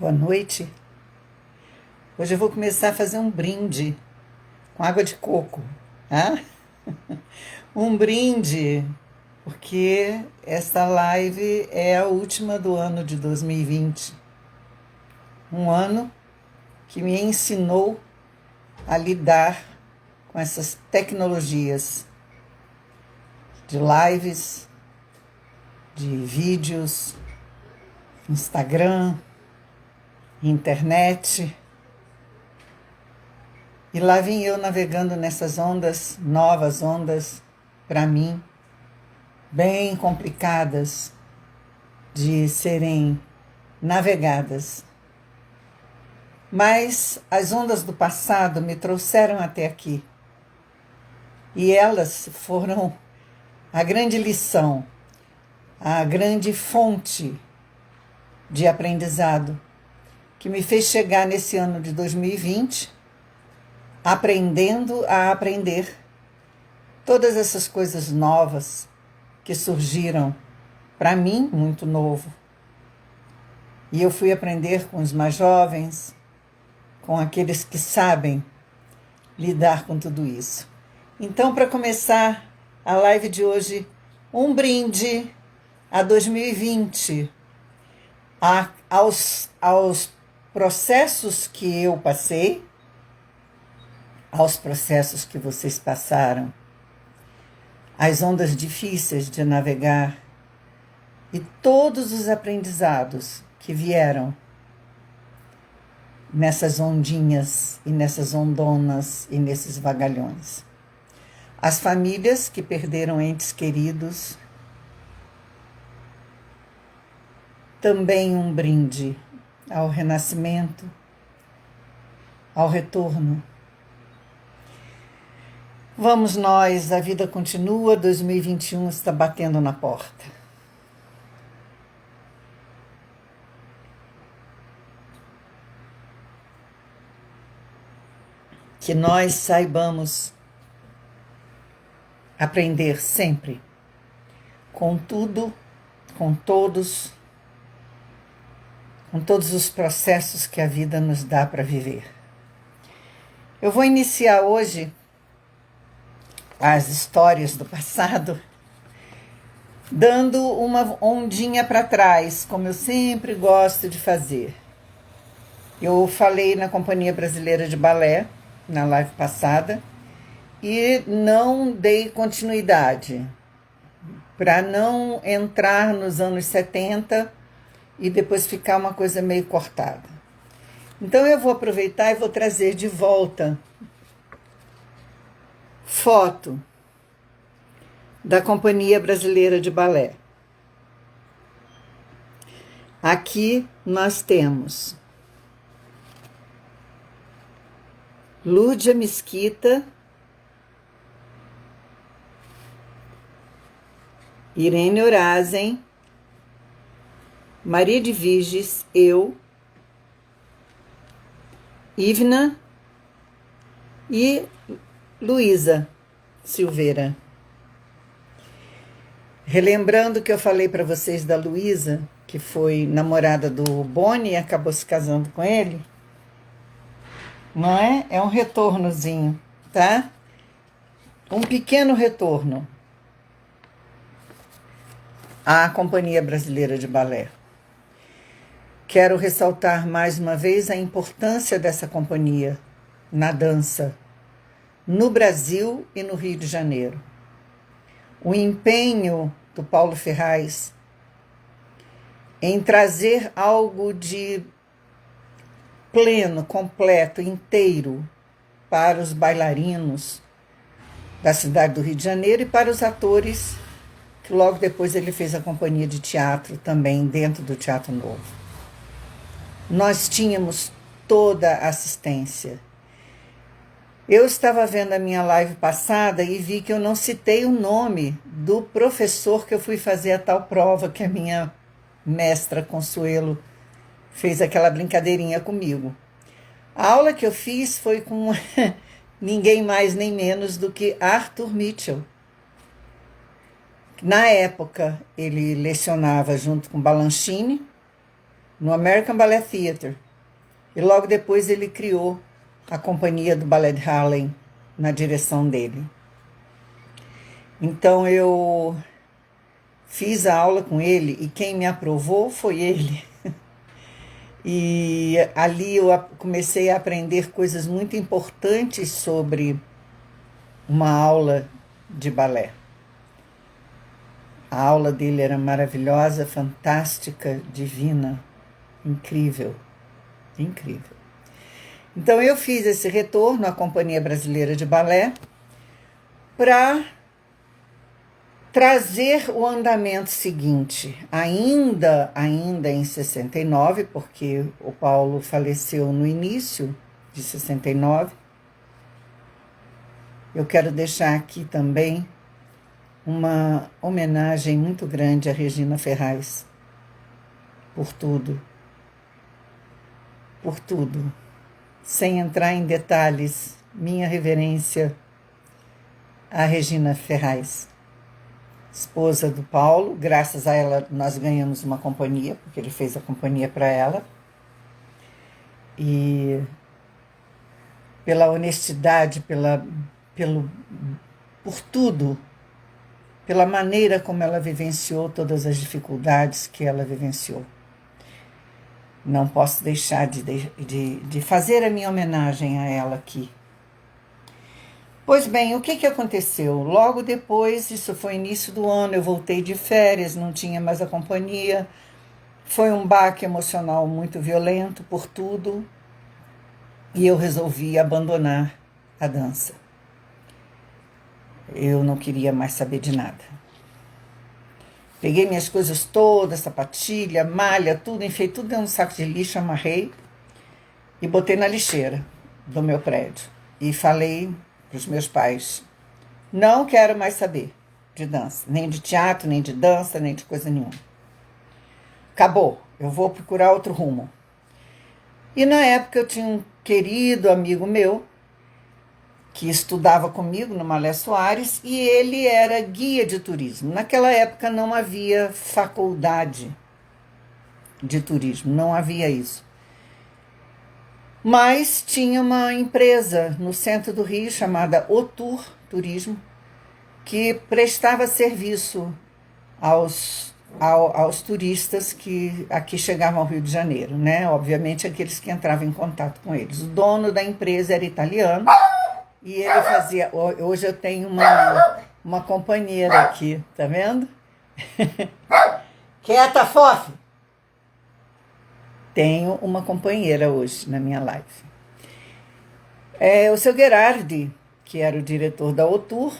Boa noite. Hoje eu vou começar a fazer um brinde com água de coco, tá? Um brinde, porque esta live é a última do ano de 2020. Um ano que me ensinou a lidar com essas tecnologias de lives, de vídeos, Instagram, internet. E lá vim eu navegando nessas ondas, novas ondas, para mim, bem complicadas de serem navegadas. Mas as ondas do passado me trouxeram até aqui. E elas foram a grande lição, a grande fonte de aprendizado que me fez chegar nesse ano de 2020 aprendendo a aprender todas essas coisas novas que surgiram para mim, muito novo. E eu fui aprender com os mais jovens, com aqueles que sabem lidar com tudo isso. Então, para começar a live de hoje, um brinde a 2020, aos processos que eu passei, aos processos que vocês passaram, às ondas difíceis de navegar e todos os aprendizados que vieram nessas ondinhas e nessas ondonas e nesses vagalhões. As famílias que perderam entes queridos, também um brinde ao renascimento, ao retorno. Vamos nós, a vida continua, 2021 está batendo na porta. Que nós saibamos aprender sempre, com tudo, com todos os processos que a vida nos dá para viver. Eu vou iniciar hoje as histórias do passado, dando uma ondinha para trás, como eu sempre gosto de fazer. Eu falei na Companhia Brasileira de Balé, na live passada, e não dei continuidade, para não entrar nos anos 70 e depois ficar uma coisa meio cortada. Então eu vou aproveitar e vou trazer de volta foto da Companhia Brasileira de Balé. Aqui nós temos Lúdia Mesquita, Irene Orazen, Maria de Viges, eu, Ivna e Luísa Silveira. Relembrando que eu falei para vocês da Luísa, que foi namorada do Boni e acabou se casando com ele, não é? É um retornozinho, tá? Um pequeno retorno à Companhia Brasileira de Balé. Quero ressaltar mais uma vez a importância dessa companhia na dança, no Brasil e no Rio de Janeiro. O empenho do Paulo Ferraz em trazer algo de pleno, completo, inteiro para os bailarinos da cidade do Rio de Janeiro e para os atores, que logo depois ele fez a companhia de teatro também dentro do Teatro Novo. Nós tínhamos toda a assistência. Eu estava vendo a minha live passada e vi que eu não citei o nome do professor que eu fui fazer a tal prova, que a minha mestra Consuelo fez aquela brincadeirinha comigo. A aula que eu fiz foi com ninguém mais nem menos do que Arthur Mitchell. Na época, ele lecionava junto com Balanchine, no American Ballet Theatre. E logo depois ele criou a companhia do Ballet de Harlem na direção dele. Então eu fiz a aula com ele e quem me aprovou foi ele. E ali eu comecei a aprender coisas muito importantes sobre uma aula de balé. A aula dele era maravilhosa, fantástica, divina, incrível, incrível. Então eu fiz esse retorno à Companhia Brasileira de Balé para trazer o andamento seguinte, ainda em 69, porque o Paulo faleceu no início de 69. Eu quero deixar aqui também uma homenagem muito grande a Regina Ferraz, por tudo, sem entrar em detalhes, minha reverência a Regina Ferraz, esposa do Paulo. Graças a ela nós ganhamos uma companhia, porque ele fez a companhia para ela. E pela honestidade, por tudo, pela maneira como ela vivenciou todas as dificuldades que ela vivenciou. Não posso deixar de fazer a minha homenagem a ela aqui. Pois bem, o que aconteceu? Logo depois, isso foi início do ano, eu voltei de férias, não tinha mais a companhia. Foi um baque emocional muito violento por tudo. E eu resolvi abandonar a dança. Eu não queria mais saber de nada. Peguei minhas coisas todas, sapatilha, malha, tudo, enfiei tudo dentro de um saco de lixo, amarrei e botei na lixeira do meu prédio. E falei para os meus pais, não quero mais saber de dança, nem de teatro, nem de dança, nem de coisa nenhuma. Acabou, eu vou procurar outro rumo. E na época eu tinha um querido amigo meu, que estudava comigo no Malé Soares, e ele era guia de turismo. Naquela época não havia faculdade de turismo, não havia isso. Mas tinha uma empresa no centro do Rio chamada Otur Turismo, que prestava serviço aos turistas que aqui chegavam ao Rio de Janeiro, né? Obviamente aqueles que entravam em contato com eles. O dono da empresa era italiano, e ele fazia... Hoje eu tenho uma companheira aqui, tá vendo? Quieta, fofa! Tenho uma companheira hoje na minha live. O seu Gerardi, que era o diretor da Otur,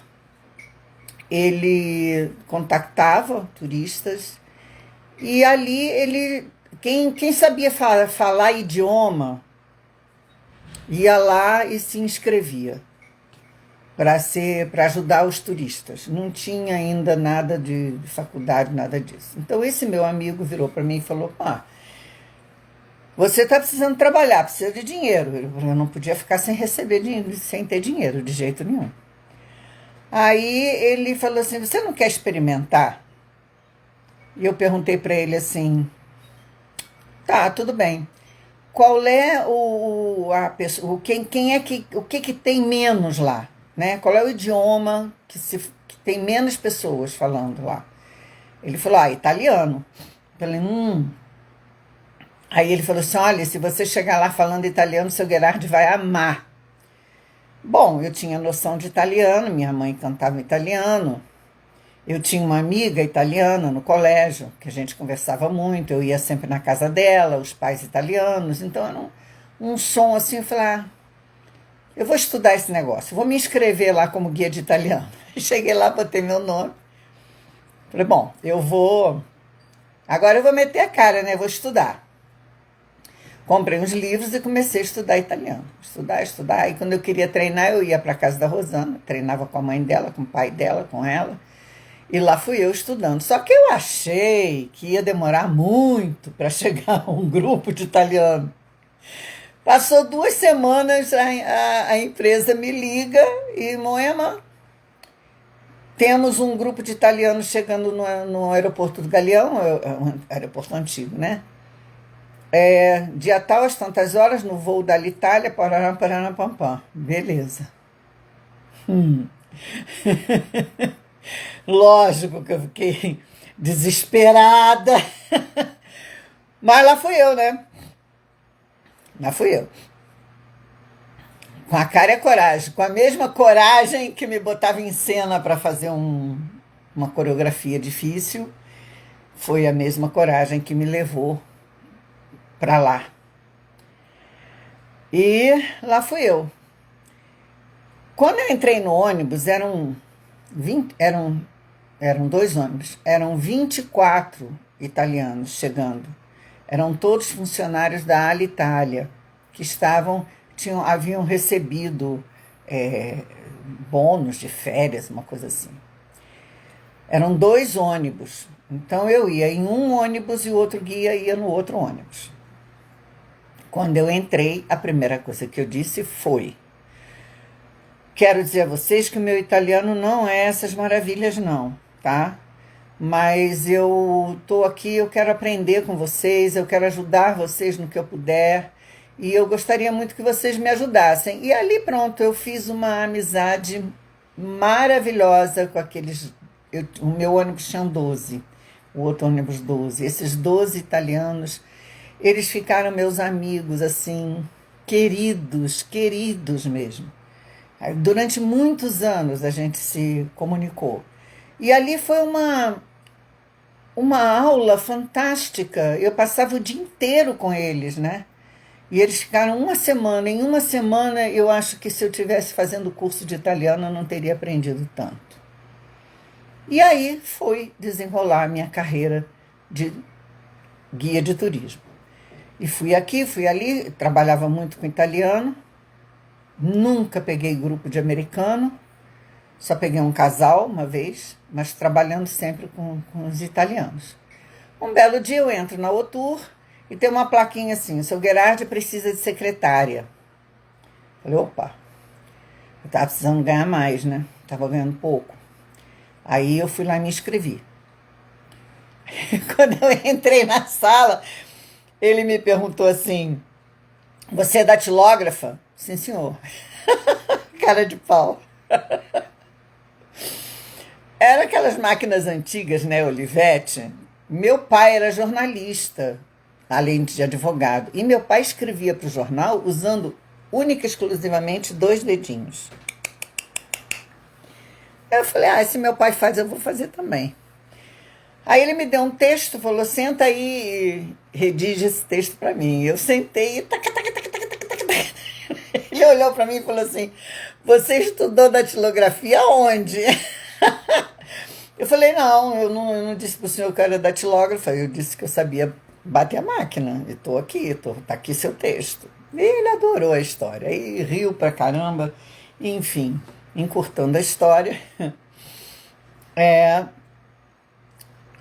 ele contactava turistas e ali quem sabia falar idioma ia lá e se inscrevia para ajudar os turistas. Não tinha ainda nada de faculdade, nada disso. Então esse meu amigo virou para mim e falou, você está precisando trabalhar, precisa de dinheiro. Eu não podia ficar sem receber dinheiro, sem ter dinheiro de jeito nenhum. Aí ele falou assim, você não quer experimentar? E eu perguntei para ele assim, tá, tudo bem. Qual é o que tem menos lá, né? Qual é o idioma que tem menos pessoas falando lá? Ele falou, italiano. Eu falei, Aí ele falou assim, olha, se você chegar lá falando italiano, seu Gerardi vai amar. Bom, eu tinha noção de italiano, minha mãe cantava italiano. Eu tinha uma amiga italiana no colégio, que a gente conversava muito, eu ia sempre na casa dela, os pais italianos, então era um som assim, eu falei, eu vou estudar esse negócio, vou me inscrever lá como guia de italiano. Cheguei lá, botei meu nome, falei, bom, agora eu vou meter a cara, né, vou estudar. Comprei uns livros e comecei a estudar italiano, estudar, e quando eu queria treinar, eu ia para a casa da Rosana, treinava com a mãe dela, com o pai dela, com ela, e lá fui eu estudando. Só que eu achei que ia demorar muito para chegar a um grupo de italiano. Passou 2 semanas, a empresa me liga e, Moema, temos um grupo de italianos chegando no aeroporto do Galeão, um aeroporto antigo, né? Dia tal, às tantas horas, no voo da Itália, parará, parará, pam, pam. Beleza. Lógico que eu fiquei desesperada. Mas lá fui eu, né? Lá fui eu. Com a cara e a coragem. Com a mesma coragem que me botava em cena para fazer uma coreografia difícil, foi a mesma coragem que me levou para lá. E lá fui eu. Quando eu entrei no ônibus, eram dois ônibus, eram 24 italianos chegando. Eram todos funcionários da Alitalia, que haviam recebido bônus de férias, uma coisa assim. Eram dois ônibus. Então eu ia em um ônibus e o outro guia ia no outro ônibus. Quando eu entrei, a primeira coisa que eu disse foi: quero dizer a vocês que o meu italiano não é essas maravilhas não, tá? Mas eu estou aqui, eu quero aprender com vocês, eu quero ajudar vocês no que eu puder, e eu gostaria muito que vocês me ajudassem. E ali pronto, eu fiz uma amizade maravilhosa com aqueles... o meu ônibus tinha 12, o outro ônibus 12. Esses 12 italianos, eles ficaram meus amigos, assim, queridos mesmo. Durante muitos anos a gente se comunicou. E ali foi uma aula fantástica. Eu passava o dia inteiro com eles, né? E eles ficaram uma semana. Em uma semana, eu acho que se eu tivesse fazendo curso de italiano, eu não teria aprendido tanto. E aí foi desenrolar a minha carreira de guia de turismo. E fui aqui, fui ali, trabalhava muito com italiano. Nunca peguei grupo de americano, só peguei um casal uma vez, mas trabalhando sempre com os italianos. Um belo dia eu entro na Otur e tem uma plaquinha assim: o seu Gherardi precisa de secretária. Falei, opa, eu estava precisando ganhar mais, né? Estava ganhando pouco. Aí eu fui lá e me inscrevi. Quando eu entrei na sala, ele me perguntou assim: você é datilógrafa? Sim, senhor. Cara de pau. Era aquelas máquinas antigas, né, Olivetti? Meu pai era jornalista, além de advogado. E meu pai escrevia para o jornal usando única e exclusivamente 2 dedinhos. Eu falei, se meu pai faz, eu vou fazer também. Aí ele me deu um texto, falou, senta aí e redige esse texto para mim. Eu sentei e ele olhou para mim e falou assim, você estudou datilografia onde? Eu falei, eu não disse para o senhor que eu era datilógrafa, eu disse que eu sabia bater a máquina. E estou aqui, tá aqui seu texto. E ele adorou a história, e riu pra caramba. Enfim, encurtando a história,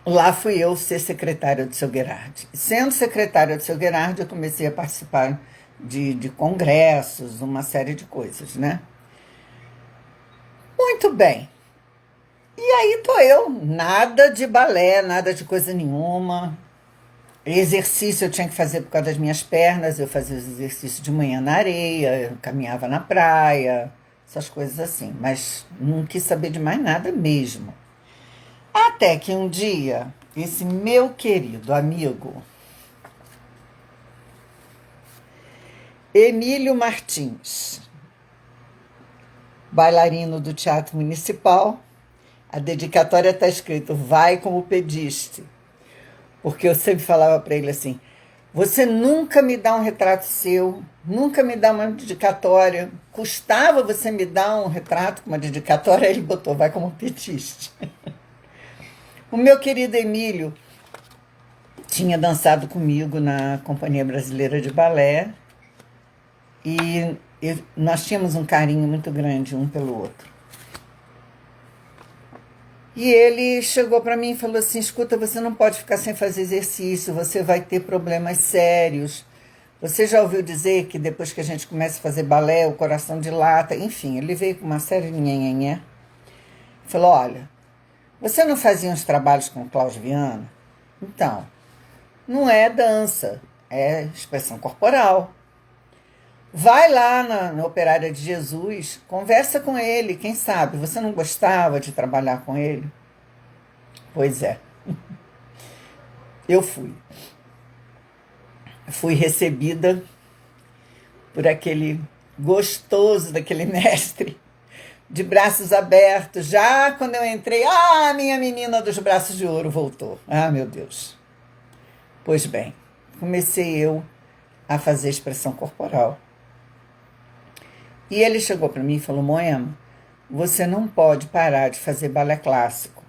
lá fui eu ser secretária do seu Gherardi. Sendo secretária do seu Gherardi, eu comecei a participar de congressos, uma série de coisas, né? Muito bem. E aí tô eu, nada de balé, nada de coisa nenhuma. Exercício eu tinha que fazer por causa das minhas pernas, eu fazia os exercícios de manhã na areia, eu caminhava na praia, essas coisas assim. Mas não quis saber de mais nada mesmo. Até que um dia, esse meu querido amigo, Emílio Martins, bailarino do Teatro Municipal, a dedicatória está escrito, vai como pediste. Porque eu sempre falava para ele assim, você nunca me dá um retrato seu, nunca me dá uma dedicatória, custava você me dar um retrato com uma dedicatória, ele botou, vai como pediste. O meu querido Emílio tinha dançado comigo na Companhia Brasileira de Balé e nós tínhamos um carinho muito grande um pelo outro. E ele chegou para mim e falou assim, escuta, você não pode ficar sem fazer exercício, você vai ter problemas sérios. Você já ouviu dizer que depois que a gente começa a fazer balé, o coração dilata? Enfim, ele veio com uma série de nhenhenhé. Falou, olha, você não fazia uns trabalhos com o Klaus Viana? Então, não é dança, é expressão corporal. Vai lá na Operária de Jesus, conversa com ele, quem sabe, você não gostava de trabalhar com ele? Pois é, eu fui. Fui recebida por aquele gostoso daquele mestre, de braços abertos. Já quando eu entrei, minha menina dos braços de ouro voltou. Meu Deus. Pois bem, comecei eu a fazer expressão corporal. E ele chegou para mim e falou: Moema, você não pode parar de fazer balé clássico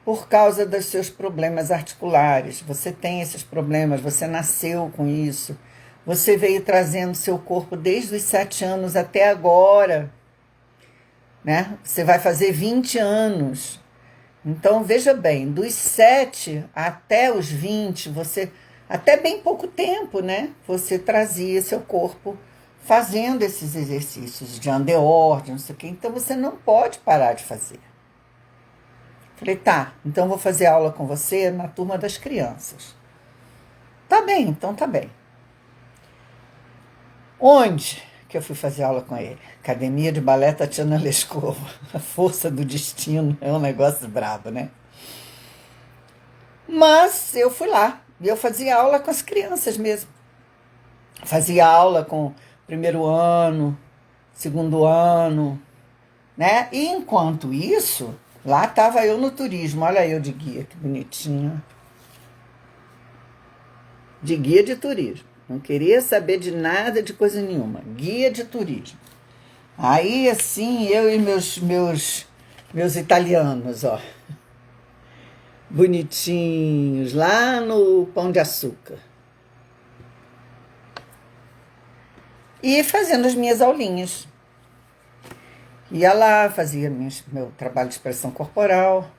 por causa dos seus problemas articulares. Você tem esses problemas, você nasceu com isso. Você veio trazendo seu corpo desde os 7 anos até agora, né? Você vai fazer 20 anos. Então, veja bem, dos 7 até os 20, você, até bem pouco tempo, né? Você trazia seu corpo fazendo esses exercícios de andeordem, não sei o quê. Então, você não pode parar de fazer. Falei, tá, então vou fazer aula com você na turma das crianças. Tá bem, então tá bem. Onde que eu fui fazer aula com ele? Academia de Balé Tatiana Lescova. A força do destino é um negócio brabo, né? Mas eu fui lá e eu fazia aula com as crianças mesmo. Fazia aula com primeiro ano, segundo ano, né? E enquanto isso, lá estava eu no turismo. Olha eu de guia, que bonitinha. De guia de turismo. Não queria saber de nada, de coisa nenhuma. Guia de turismo. Aí, assim, eu e meus italianos, ó. Bonitinhos, lá no Pão de Açúcar. E fazendo as minhas aulinhas. Ia lá, fazia meu trabalho de expressão corporal.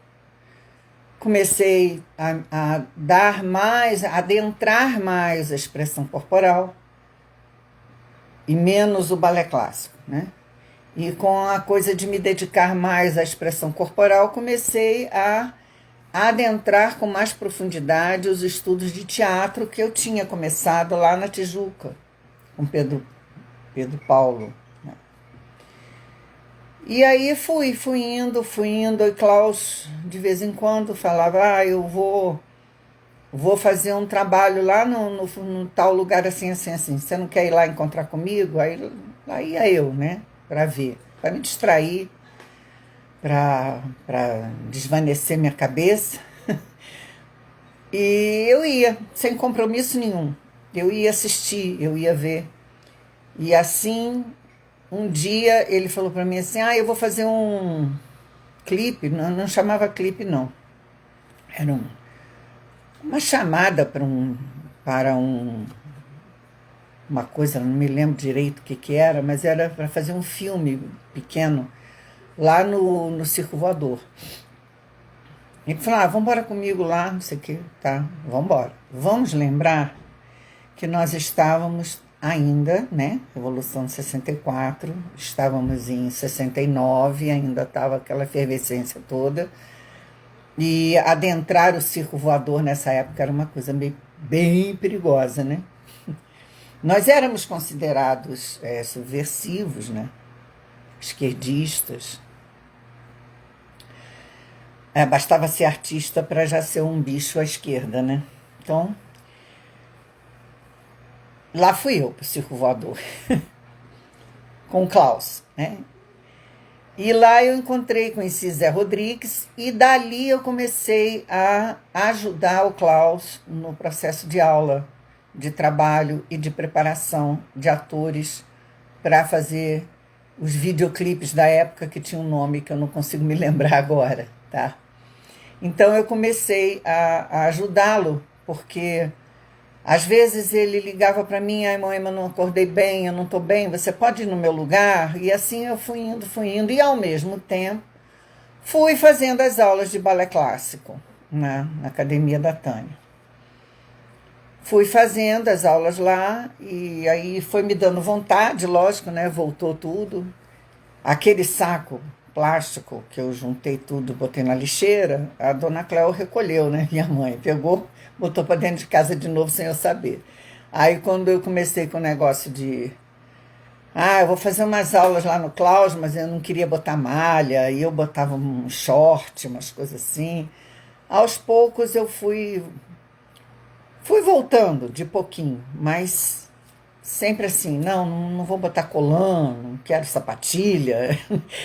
Comecei a dar mais, a adentrar mais a expressão corporal e menos o balé clássico, né? E com a coisa de me dedicar mais à expressão corporal, comecei a adentrar com mais profundidade os estudos de teatro que eu tinha começado lá na Tijuca, com Pedro Paulo. E aí fui indo, e Klaus, de vez em quando, falava, eu vou fazer um trabalho lá no tal lugar assim, você não quer ir lá encontrar comigo? Aí lá ia eu, né, para ver, para me distrair, para desvanecer minha cabeça. E eu ia, sem compromisso nenhum, eu ia assistir, eu ia ver. E assim, um dia ele falou para mim assim, eu vou fazer um clipe, não chamava clipe não, era uma chamada para uma coisa, não me lembro direito o que era, mas era para fazer um filme pequeno lá no Circo Voador. Ele falou, vamos embora comigo lá, não sei o que, tá, vamos embora. Vamos lembrar que nós estávamos ainda, né, Revolução de 64, estávamos em 69, ainda estava aquela efervescência toda, e adentrar o Circo Voador nessa época era uma coisa bem perigosa, né? Nós éramos considerados subversivos, né, esquerdistas. Bastava ser artista para já ser um bicho à esquerda, né? Então, lá fui eu para o Circo Voador, com o Klaus, né? E lá eu conheci Zé Rodrigues, e dali eu comecei a ajudar o Klaus no processo de aula, de trabalho e de preparação de atores para fazer os videoclipes da época, que tinha um nome que eu não consigo me lembrar agora, tá? Então eu comecei a ajudá-lo, porque às vezes ele ligava para mim, Moema, não acordei bem, eu não estou bem, você pode ir no meu lugar? E assim eu fui indo, e ao mesmo tempo fui fazendo as aulas de balé clássico na Academia da Tânia. Fui fazendo as aulas lá, e aí foi me dando vontade, lógico, né? Voltou tudo. Aquele saco plástico que eu juntei tudo, botei na lixeira, a dona Cléo recolheu, né? Minha mãe pegou, botou para dentro de casa de novo sem eu saber. Aí quando eu comecei com o negócio eu vou fazer umas aulas lá no Klaus, mas eu não queria botar malha, e eu botava um short, umas coisas assim. Aos poucos eu fui voltando de pouquinho, mas sempre assim, não vou botar colã, não quero sapatilha.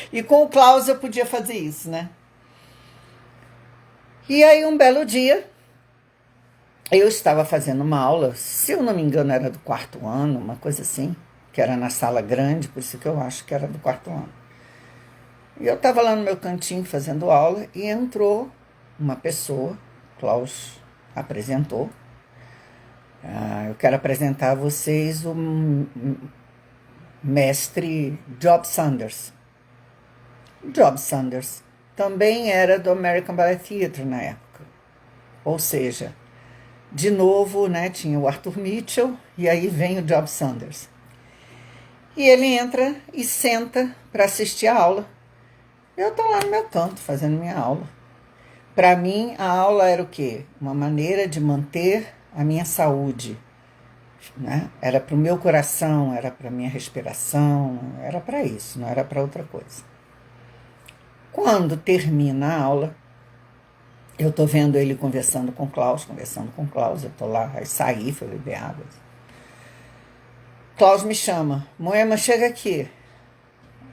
E com o Klaus eu podia fazer isso, né? E aí um belo dia, eu estava fazendo uma aula, se eu não me engano era do quarto ano, uma coisa assim, que era na sala grande, por isso que eu acho que era do quarto ano. E eu estava lá no meu cantinho fazendo aula e entrou uma pessoa, Klaus apresentou. Eu quero apresentar a vocês o mestre Job Sanders. Job Sanders também era do American Ballet Theatre na época. Ou seja, de novo, né, tinha o Arthur Mitchell e aí vem o Job Sanders. E ele entra e senta para assistir a aula. Eu estou lá no meu canto fazendo minha aula. Para mim, a aula era o quê? Uma maneira de manter a minha saúde, né? Era para o meu coração, era para a minha respiração, era para isso, não era para outra coisa. Quando termina a aula, eu estou vendo ele conversando com o Klaus, eu estou lá, aí saí, fui beber água. Klaus me chama, Moema, chega aqui.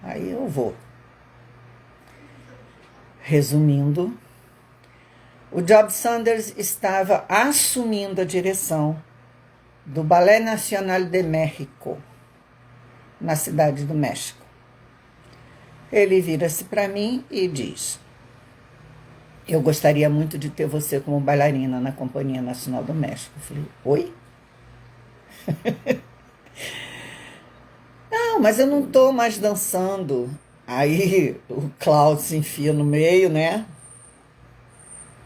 Aí eu vou. Resumindo, o Job Sanders estava assumindo a direção do Ballet Nacional de México, na cidade do México. Ele vira-se para mim e diz: eu gostaria muito de ter você como bailarina na Companhia Nacional do México. Eu falei, oi? Não, mas eu não estou mais dançando. Aí o Klaus se enfia no meio, né?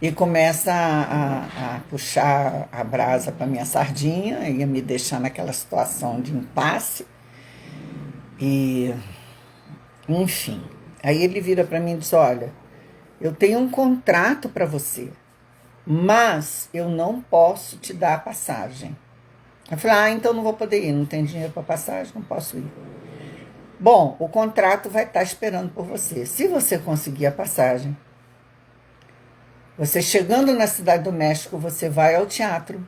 E começa a puxar a brasa para minha sardinha, ia me deixar naquela situação de impasse. E, enfim, aí ele vira para mim e diz, olha, eu tenho um contrato para você, mas eu não posso te dar a passagem. Eu falei, então não vou poder ir, não tem dinheiro para passagem, não posso ir. Bom, o contrato vai estar esperando por você. Se você conseguir a passagem, você chegando na Cidade do México, você vai ao teatro,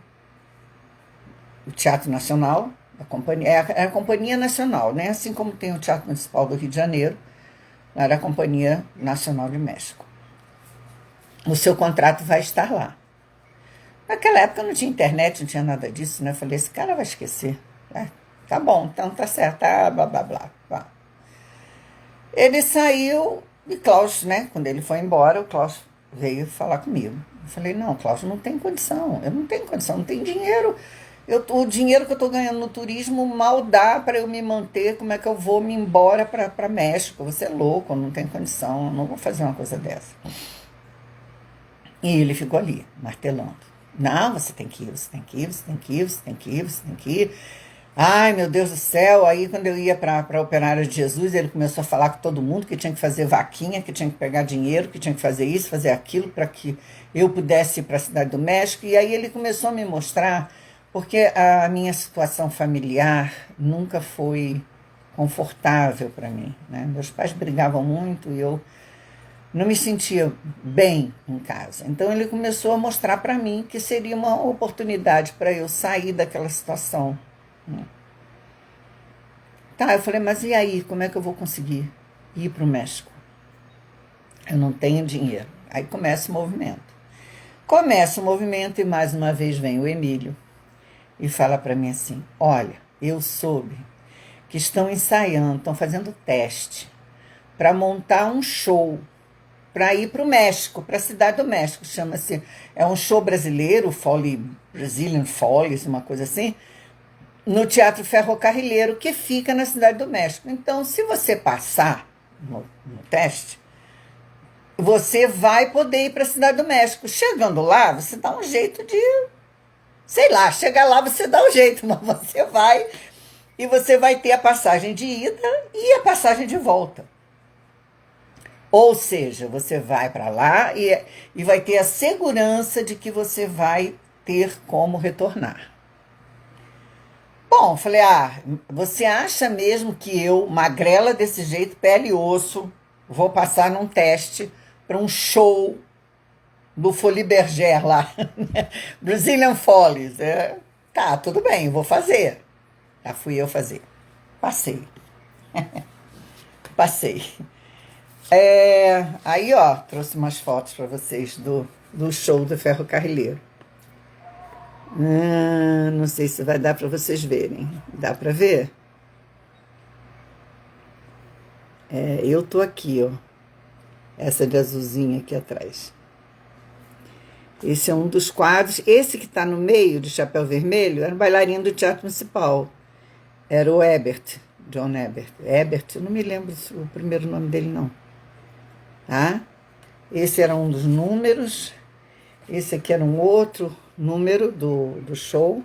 o Teatro Nacional, a companhia, é a Companhia Nacional, né? Assim como tem o Teatro Municipal do Rio de Janeiro, era a Companhia Nacional de México. O seu contrato vai estar lá. Naquela época não tinha internet, não tinha nada disso, né? Eu falei, esse cara vai esquecer. Tá bom, então tá certo, blá, blá, blá. Ele saiu e Klaus, né? Quando ele foi embora, o Klaus veio falar comigo. Eu falei, não, Klaus, não tem condição, eu não tenho condição, não tenho dinheiro. O dinheiro que eu estou ganhando no turismo mal dá para eu me manter, como é que eu vou me embora para México? Você é louco, não tem condição, eu não vou fazer uma coisa dessa. E ele ficou ali, martelando. Não, você tem que ir, você tem que ir, você tem que ir, você tem que ir, você tem que ir. Ai, meu Deus do céu, aí quando eu ia para a Operária de Jesus, ele começou a falar com todo mundo que tinha que fazer vaquinha, que tinha que pegar dinheiro, que tinha que fazer isso, fazer aquilo, para que eu pudesse ir para a Cidade do México. E aí ele começou a me mostrar, porque a minha situação familiar nunca foi confortável para mim, né? Meus pais brigavam muito e eu não me sentia bem em casa. Então ele começou a mostrar para mim que seria uma oportunidade para eu sair daquela situação. Tá, eu falei, mas e aí, como é que eu vou conseguir ir para o México? Eu não tenho dinheiro. Aí começa o movimento. Começa o movimento e mais uma vez vem o Emílio e fala para mim assim, olha, eu soube que estão ensaiando, estão fazendo teste para montar um show para ir para o México, para a Cidade do México, chama-se, é um show brasileiro, Brazilian Follies, uma coisa assim, no Teatro Ferrocarrileiro, que fica na Cidade do México. Então, se você passar no teste, você vai poder ir para a Cidade do México. Chegando lá, você dá um jeito de, sei lá, chegar lá você dá um jeito, mas você vai e você vai ter a passagem de ida e a passagem de volta. Ou seja, você vai para lá e vai ter a segurança de que você vai ter como retornar. Bom, falei, você acha mesmo que eu, magrela desse jeito, pele e osso, vou passar num teste para um show do Folies Bergère lá, Brazilian Follies? Tá, tudo bem, vou fazer. Lá fui eu fazer. Passei, passei. Aí, ó, trouxe umas fotos para vocês do show do Ferrocarrileiro. Não sei se vai dar para vocês verem. Dá para ver? Eu tô aqui, ó. Essa de azulzinha aqui atrás. Esse é um dos quadros. Esse que está no meio, de chapéu vermelho, era um bailarino do Teatro Municipal. Era o Ebert, John Ebert. Ebert, eu não me lembro o primeiro nome dele, não. Tá? Esse era um dos números. Esse aqui era um outro número do show,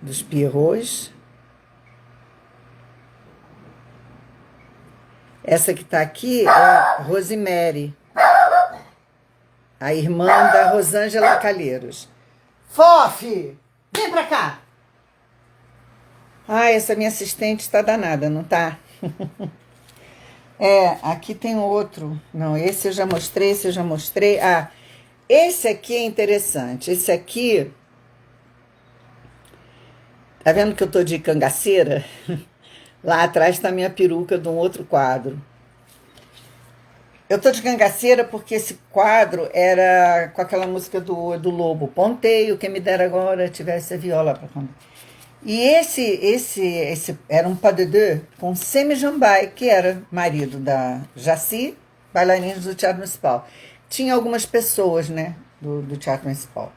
dos Pierrots. Essa que está aqui é a Rosemary, a irmã da Rosângela Calheiros. Fofi, vem pra cá! Essa minha assistente está danada, não tá? Aqui tem outro. Não, esse eu já mostrei, esse aqui é interessante. Esse aqui... Tá vendo que eu tô de cangaceira? Lá atrás está a minha peruca de um outro quadro. Eu tô de cangaceira porque esse quadro era com aquela música do Lobo. Ponteio, quem me dera agora tivesse a viola para cantar. E esse era um pas de deux com Semi Jambai, que era marido da Jaci, bailarinos do Teatro Municipal. Tinha algumas pessoas, né, do Teatro Municipal.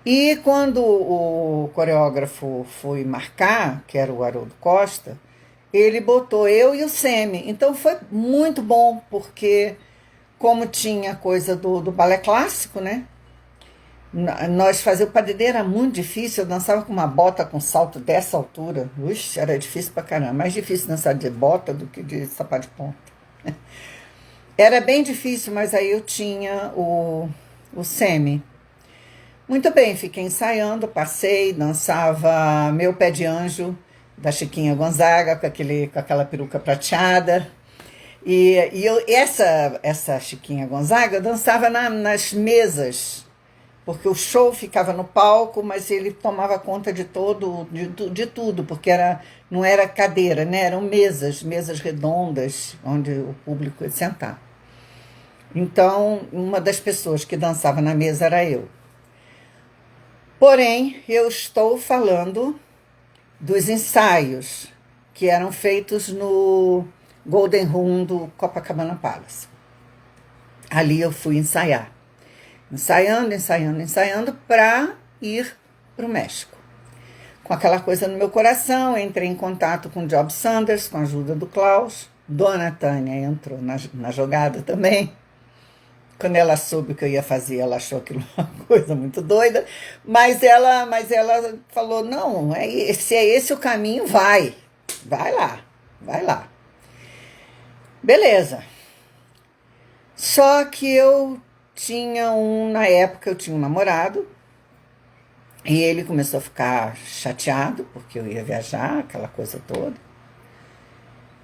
E quando o coreógrafo foi marcar, que era o Haroldo Costa, ele botou eu e o Semi. Então foi muito bom, porque como tinha coisa do balé clássico, né? Nós fazíamos o padedê, era muito difícil. Eu dançava com uma bota com salto dessa altura. Ux, era difícil pra caramba. Mais difícil dançar de bota do que de sapato de ponta. Era bem difícil, mas aí eu tinha o Semi. Muito bem, fiquei ensaiando, passei, dançava Meu Pé de Anjo, da Chiquinha Gonzaga, com aquela peruca prateada. E essa Chiquinha Gonzaga eu dançava nas mesas, porque o show ficava no palco, mas ele tomava conta de tudo, porque não era cadeira, né? Eram mesas redondas, onde o público ia sentar. Então, uma das pessoas que dançava na mesa era eu. Porém, eu estou falando dos ensaios que eram feitos no Golden Room do Copacabana Palace. Ali eu fui ensaiar. Ensaiando para ir para o México. Com aquela coisa no meu coração, entrei em contato com o Job Sanders, com a ajuda do Klaus. Dona Tânia entrou na jogada também. Quando ela soube o que eu ia fazer, ela achou aquilo uma coisa muito doida, mas ela falou, não, se é esse o caminho, vai lá. Beleza. Só que na época eu tinha um namorado, e ele começou a ficar chateado, porque eu ia viajar, aquela coisa toda.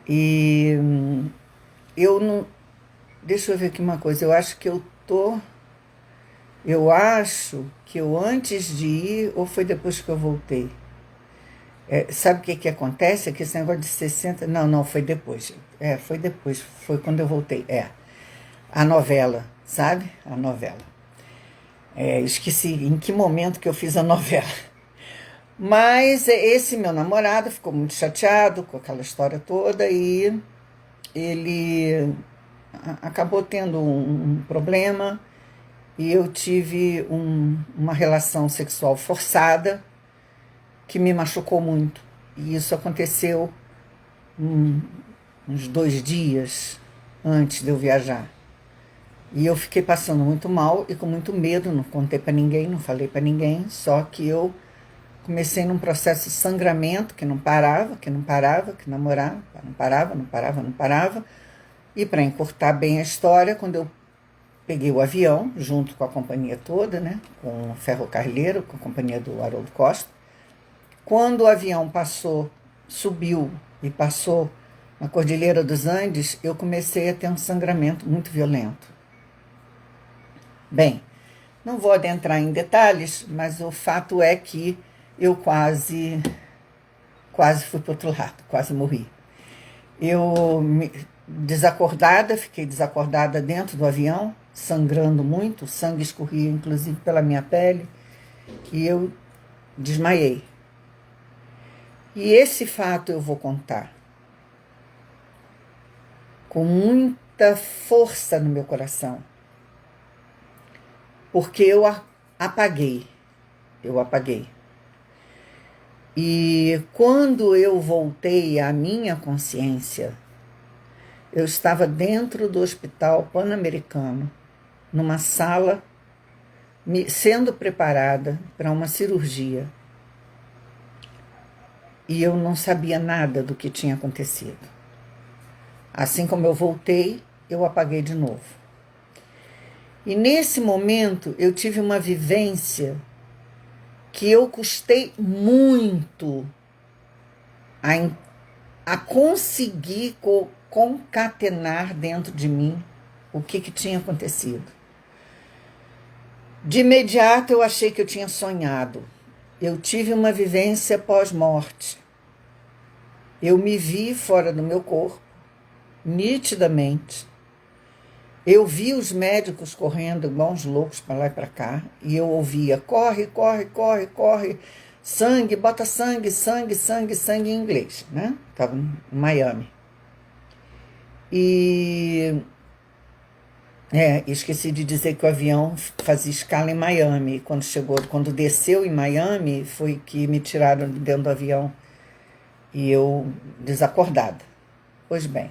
E eu não... Deixa eu ver aqui uma coisa, eu acho que eu antes de ir, ou foi depois que eu voltei? Sabe o que acontece? Que esse negócio de 60... Não, foi depois. Foi depois, foi quando eu voltei. A novela, sabe? A novela. Esqueci em que momento que eu fiz a novela. Mas esse meu namorado ficou muito chateado com aquela história toda e ele acabou tendo um problema e eu tive uma relação sexual forçada que me machucou muito. E isso aconteceu uns 2 dias antes de eu viajar. E eu fiquei passando muito mal e com muito medo, não contei para ninguém, não falei para ninguém, só que eu comecei num processo de sangramento que não parava, que namorava, não parava. E para encurtar bem a história, quando eu peguei o avião, junto com a companhia toda, né, com o Ferrocarrileiro, com a companhia do Haroldo Costa, Quando o avião subiu e passou na Cordilheira dos Andes, eu comecei a ter um sangramento muito violento. Bem, não vou adentrar em detalhes, mas o fato é que eu quase fui para o outro lado, quase morri. Fiquei desacordada dentro do avião, sangrando muito, o sangue escorria inclusive pela minha pele, e eu desmaiei. E esse fato eu vou contar com muita força no meu coração, porque eu apaguei. E quando eu voltei à minha consciência, eu estava dentro do Hospital Pan-Americano, numa sala, sendo preparada para uma cirurgia. E eu não sabia nada do que tinha acontecido. Assim como eu voltei, eu apaguei de novo. E nesse momento eu tive uma vivência que eu custei muito a conseguir concatenar dentro de mim o que tinha acontecido. De imediato eu achei que eu tinha sonhado. Eu tive uma vivência pós-morte. Eu me vi fora do meu corpo, nitidamente. Eu vi os médicos correndo igual uns loucos para lá e para cá, e eu ouvia: corre, corre, corre, corre, sangue, bota sangue, sangue, sangue, sangue, em inglês, né? Estava em Miami. E esqueci de dizer que o avião fazia escala em Miami. Quando desceu em Miami, foi que me tiraram de dentro do avião e eu desacordada. Pois bem,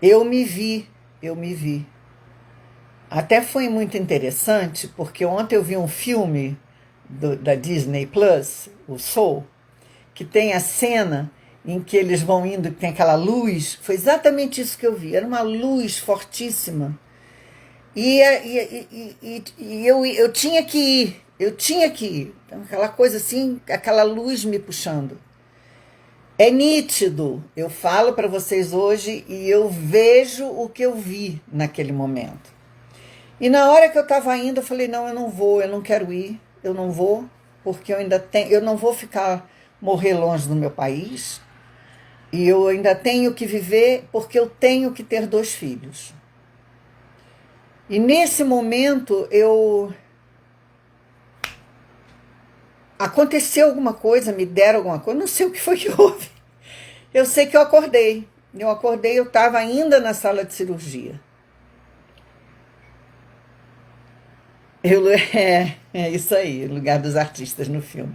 eu me vi. Até foi muito interessante, porque ontem eu vi um filme da Disney Plus, o Soul, que tem a cena em que eles vão indo, que tem aquela luz. Foi exatamente isso que eu vi. Era uma luz fortíssima. E eu tinha que ir. Então, aquela coisa assim, aquela luz me puxando. É nítido. Eu falo para vocês hoje e eu vejo o que eu vi naquele momento. E na hora que eu estava indo, eu falei: não, eu não vou, eu não quero ir, eu não vou, porque eu não vou morrer longe do meu país. E eu ainda tenho que viver, porque eu tenho que ter 2 filhos. E nesse momento aconteceu alguma coisa, me deram alguma coisa, não sei o que foi que houve. Eu sei que eu acordei, eu estava ainda na sala de cirurgia. É isso aí, o lugar dos artistas no filme.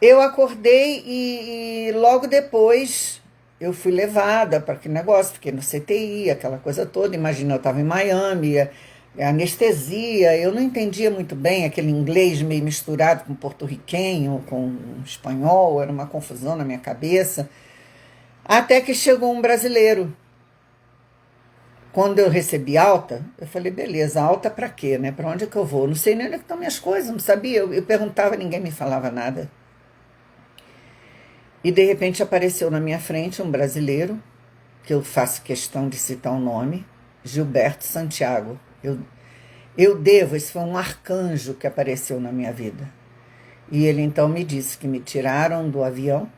Eu acordei e logo depois eu fui levada para aquele negócio, fiquei no CTI, aquela coisa toda. Imagina, eu estava em Miami, anestesia, eu não entendia muito bem aquele inglês meio misturado com porto-riquenho, com espanhol, era uma confusão na minha cabeça. Até que chegou um brasileiro. Quando eu recebi alta, eu falei: beleza, alta para quê, né? Para onde é que eu vou? Não sei nem onde estão minhas coisas, não sabia. Eu perguntava, ninguém me falava nada. E de repente apareceu na minha frente um brasileiro, que eu faço questão de citar o nome, Gilberto Santiago. Esse foi um arcanjo que apareceu na minha vida. E ele então me disse que me tiraram do avião,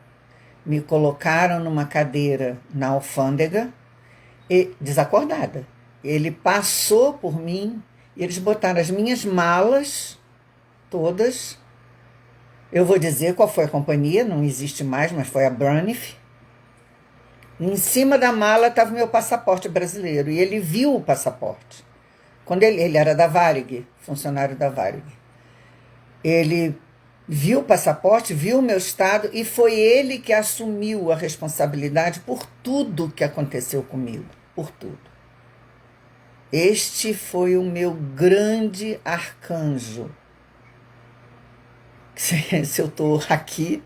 me colocaram numa cadeira na alfândega, desacordada. Ele passou por mim, e eles botaram as minhas malas todas. Eu vou dizer qual foi a companhia, não existe mais, mas foi a Braniff. Em cima da mala estava o meu passaporte brasileiro, e ele viu o passaporte. Quando ele era da Varig, funcionário da Varig. Ele viu o passaporte, viu o meu estado, e foi ele que assumiu a responsabilidade por tudo que aconteceu comigo, por tudo. Este foi o meu grande arcanjo. Se eu estou aqui,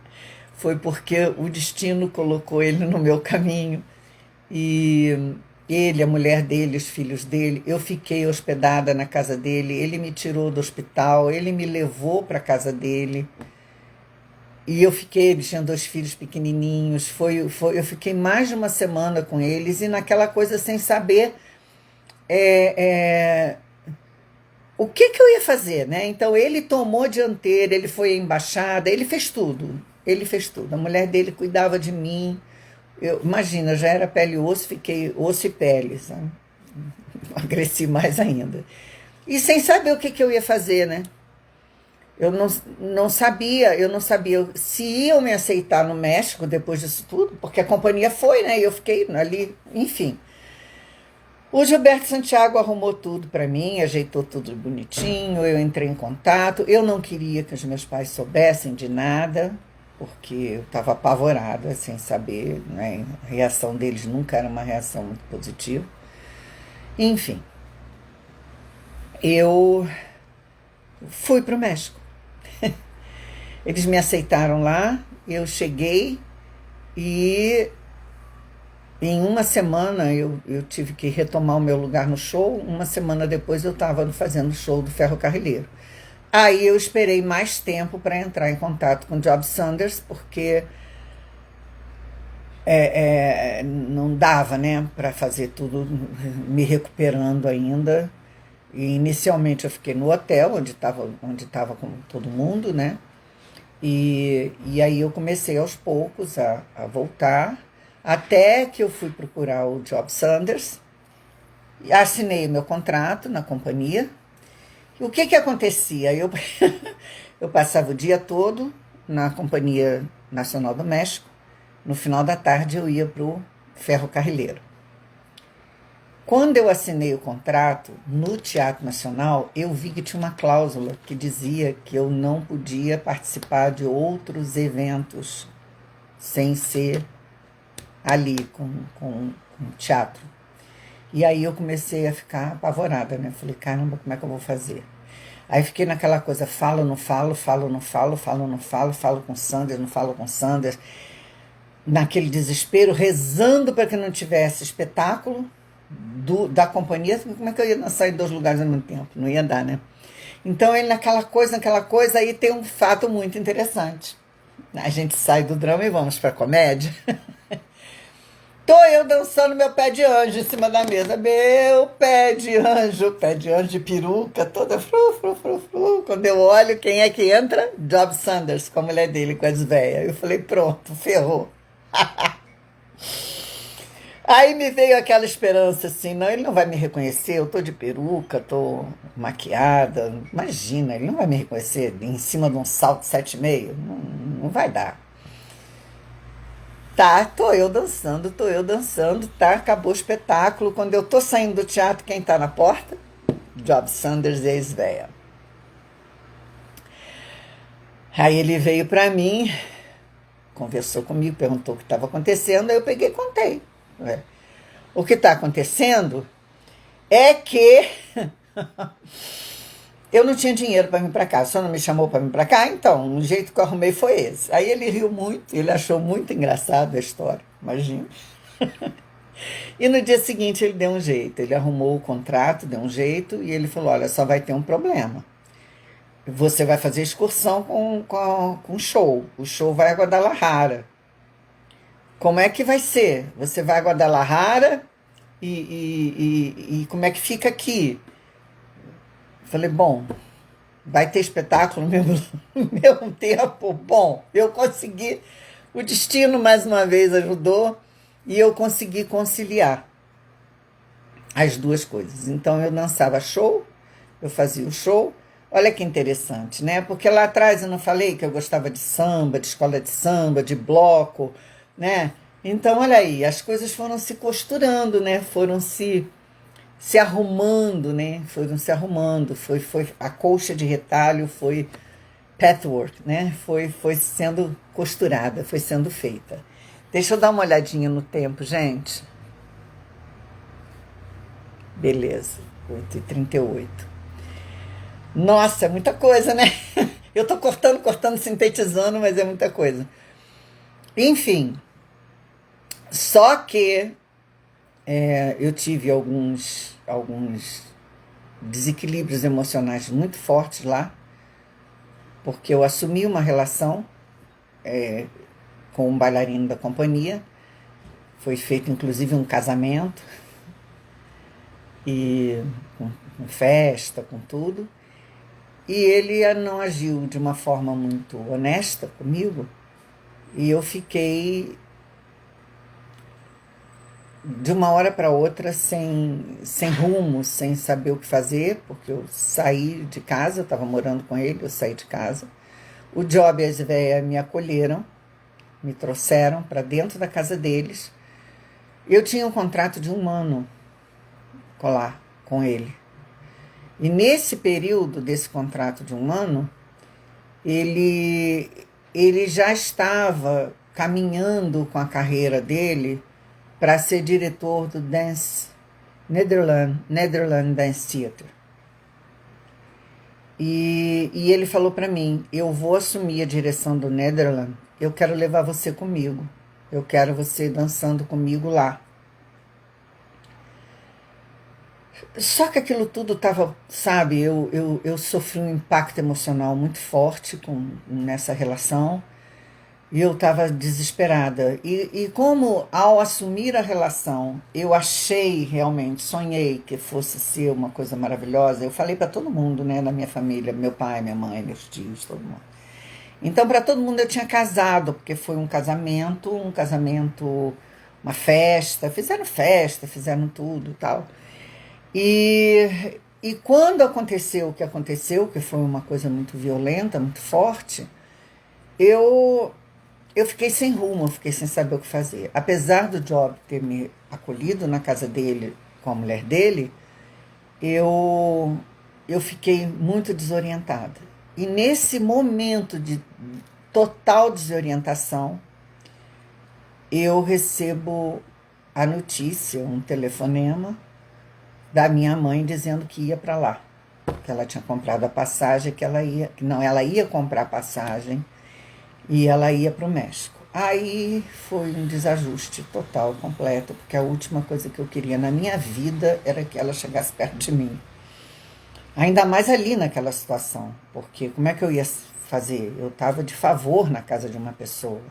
foi porque o destino colocou ele no meu caminho. E ele, a mulher dele, os filhos dele, eu fiquei hospedada na casa dele, ele me tirou do hospital, ele me levou para a casa dele. E eu fiquei, eles tinham 2 filhos pequenininhos, eu fiquei mais de uma semana com eles, e naquela coisa sem saber é, o que que eu ia fazer, né? Então ele tomou dianteira, ele foi à embaixada, ele fez tudo. Ele fez tudo. A mulher dele cuidava de mim. Imagina, eu já era pele e osso, fiquei osso e pele, sabe? Emagreci mais ainda. E sem saber o que que eu ia fazer, né? Eu não sabia se iam me aceitar no México depois disso tudo, porque a companhia foi, né? E eu fiquei ali, enfim. O Gilberto Santiago arrumou tudo para mim, ajeitou tudo bonitinho, eu entrei em contato. Eu não queria que os meus pais soubessem de nada, porque eu estava apavorada, sem saber, né? A reação deles nunca era uma reação muito positiva. Enfim, eu fui para o México. Eles me aceitaram lá, eu cheguei e em uma semana eu tive que retomar o meu lugar no show. Uma semana depois eu estava fazendo o show do Ferrocarrileiro. Aí eu esperei mais tempo para entrar em contato com o Job Sanders, porque não dava, né, para fazer tudo, me recuperando ainda. E inicialmente eu fiquei no hotel, onde tava com todo mundo, né? E aí eu comecei aos poucos a voltar, até que eu fui procurar o Job Sanders, assinei o meu contrato na companhia. E o que que acontecia? Eu passava o dia todo na Companhia Nacional do México, no final da tarde eu ia para o Ferrocarrileiro. Quando eu assinei o contrato no Teatro Nacional, eu vi que tinha uma cláusula que dizia que eu não podia participar de outros eventos sem ser ali com teatro. E aí eu comecei a ficar apavorada, né? Falei, caramba, como é que eu vou fazer? Aí fiquei naquela coisa, falo, não falo, falo, não falo, falo, não falo, falo com Sanders, não falo com Sanders. Naquele desespero, rezando para que não tivesse espetáculo da companhia. Como é que eu ia dançar em 2 lugares ao mesmo tempo? Não ia dar, né? Então ele naquela coisa, aí tem um fato muito interessante. A gente sai do drama e vamos para a comédia. Tô eu dançando meu pé de anjo em cima da mesa. Meu pé de anjo de peruca, toda fru, fru, fru, fru. Quando eu olho, quem é que entra? Job Sanders, com a mulher dele, com as velhas. Eu falei, pronto, ferrou. Aí me veio aquela esperança assim, não, ele não vai me reconhecer, eu tô de peruca, tô maquiada. Imagina, ele não vai me reconhecer em cima de um salto 7,5. Não, não vai dar. Tá, tô eu dançando, tá? Acabou o espetáculo. Quando eu tô saindo do teatro, quem tá na porta? Job Sanders e a ex-véia. Aí ele veio pra mim, conversou comigo, perguntou o que estava acontecendo, aí eu peguei e contei. O que está acontecendo é que eu não tinha dinheiro para vir para cá. O senhor não me chamou para vir para cá? Então, o jeito que eu arrumei foi esse. Aí ele riu muito, ele achou muito engraçado a história, imagina. E no dia seguinte ele deu um jeito, ele arrumou o contrato, deu um jeito, e ele falou, olha, só vai ter um problema. Você vai fazer excursão com show. O show vai a Guadalajara. Como é que vai ser? Você vai a Guadalajara e como é que fica aqui? Falei, bom, vai ter espetáculo no mesmo tempo? Bom, eu consegui, o destino mais uma vez ajudou e eu consegui conciliar as duas coisas. Então eu dançava show, eu fazia o show. Olha que interessante, né? Porque lá atrás eu não falei que eu gostava de samba, de escola de samba, de bloco, né? Então, olha aí, as coisas foram se costurando, né? Foram se arrumando, né? Foram se arrumando. Foi a colcha de retalho, foi patchwork, né? Foi sendo costurada, foi sendo feita. Deixa eu dar uma olhadinha no tempo, gente. Beleza, 8h38. Nossa, é muita coisa, né? Eu tô cortando, sintetizando, mas é muita coisa. Enfim, só que eu tive alguns desequilíbrios emocionais muito fortes lá, porque eu assumi uma relação com um bailarino da companhia. Foi feito inclusive um casamento, e com festa, com tudo. E ele não agiu de uma forma muito honesta comigo, e eu fiquei de uma hora para outra sem rumo, sem saber o que fazer, porque eu saí de casa, eu estava morando com ele, eu saí de casa. O Job e a Sveia me acolheram, me trouxeram para dentro da casa deles. Eu tinha um contrato de 1 ano lá com ele. E nesse período desse contrato de 1 ano, ele já estava caminhando com a carreira dele para ser diretor do Netherlands Dance Theatre. E ele falou para mim: eu vou assumir a direção do Netherlands, eu quero levar você comigo, eu quero você dançando comigo lá. Só que aquilo tudo estava, sabe, eu sofri um impacto emocional muito forte nessa relação, e eu estava desesperada. E como ao assumir a relação, eu achei realmente, sonhei que fosse ser uma coisa maravilhosa, eu falei para todo mundo, né, na minha família, meu pai, minha mãe, meus tios, todo mundo. Então, para todo mundo eu tinha casado, porque foi um casamento, uma festa, fizeram tudo e tal. E quando aconteceu o que aconteceu, que foi uma coisa muito violenta, muito forte, eu fiquei sem rumo, eu fiquei sem saber o que fazer. Apesar do Job ter me acolhido na casa dele com a mulher dele, eu fiquei muito desorientada. E nesse momento de total desorientação, eu recebo a notícia, um telefonema da minha mãe dizendo que ia para lá, que ela tinha comprado a passagem, ela ia comprar a passagem e ela ia para o México. Aí foi um desajuste total, completo, porque a última coisa que eu queria na minha vida era que ela chegasse perto de mim. Ainda mais ali naquela situação, porque como é que eu ia fazer? Eu estava de favor na casa de uma pessoa.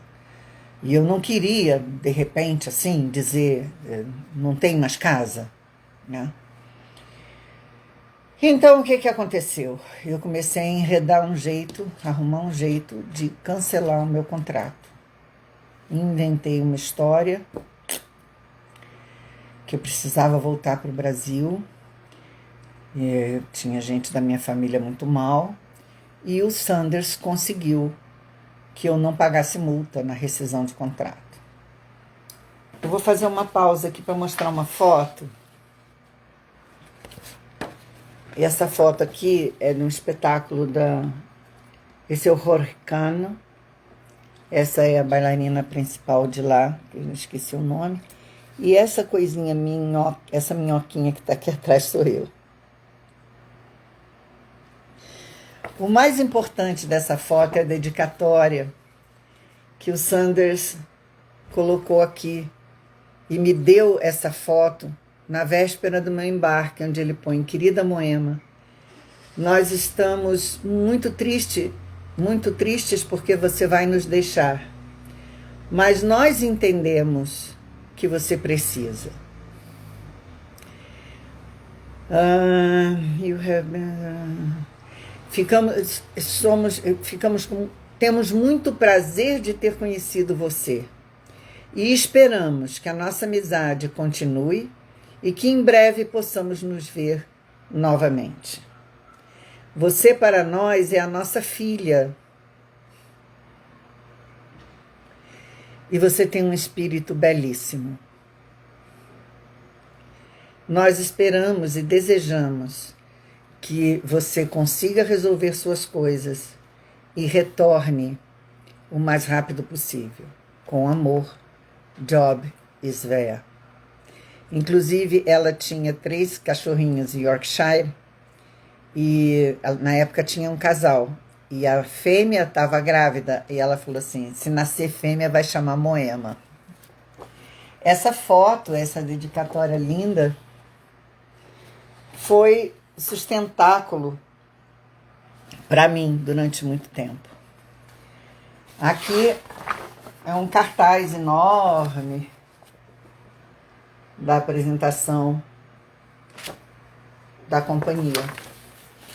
E eu não queria, de repente, assim, dizer, não tem mais casa, né? Então, o que aconteceu? Eu comecei a enredar arrumar um jeito de cancelar o meu contrato. Inventei uma história que eu precisava voltar para o Brasil. Tinha gente da minha família muito mal. E o Sanders conseguiu que eu não pagasse multa na rescisão de contrato. Eu vou fazer uma pausa aqui para mostrar uma foto. E essa foto aqui é de um espetáculo esse é o Jorge Cano. Essa é a bailarina principal de lá, que eu esqueci o nome. E essa coisinha essa minhoquinha que está aqui atrás sou eu. O mais importante dessa foto é a dedicatória que o Sanders colocou aqui e me deu essa foto na véspera do meu embarque, onde ele põe: querida Moema, nós estamos muito tristes porque você vai nos deixar, mas nós entendemos que você precisa. Temos muito prazer de ter conhecido você e esperamos que a nossa amizade continue e que em breve possamos nos ver novamente. Você para nós é a nossa filha e você tem um espírito belíssimo. Nós esperamos e desejamos que você consiga resolver suas coisas e retorne o mais rápido possível. Com amor, Job e Sveia. Inclusive, ela tinha 3 cachorrinhos em Yorkshire e na época tinha um casal. E a fêmea estava grávida e ela falou assim: se nascer fêmea vai chamar Moema. Essa foto, essa dedicatória linda, foi sustentáculo para mim durante muito tempo. Aqui é um cartaz enorme da apresentação da companhia,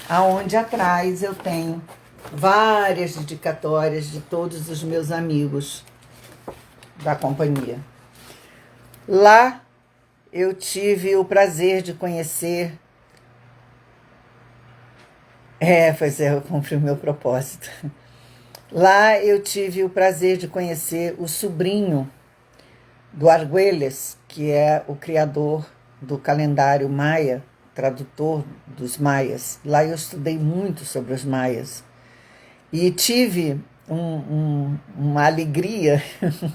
aonde atrás eu tenho várias dedicatórias de todos os meus amigos da companhia. Lá eu tive o prazer de conhecer. Pois é, eu cumpri o meu propósito. Lá eu tive o prazer de conhecer o sobrinho do Argüelles, que é o criador do calendário maia, tradutor dos maias. Lá eu estudei muito sobre os maias. E tive uma alegria,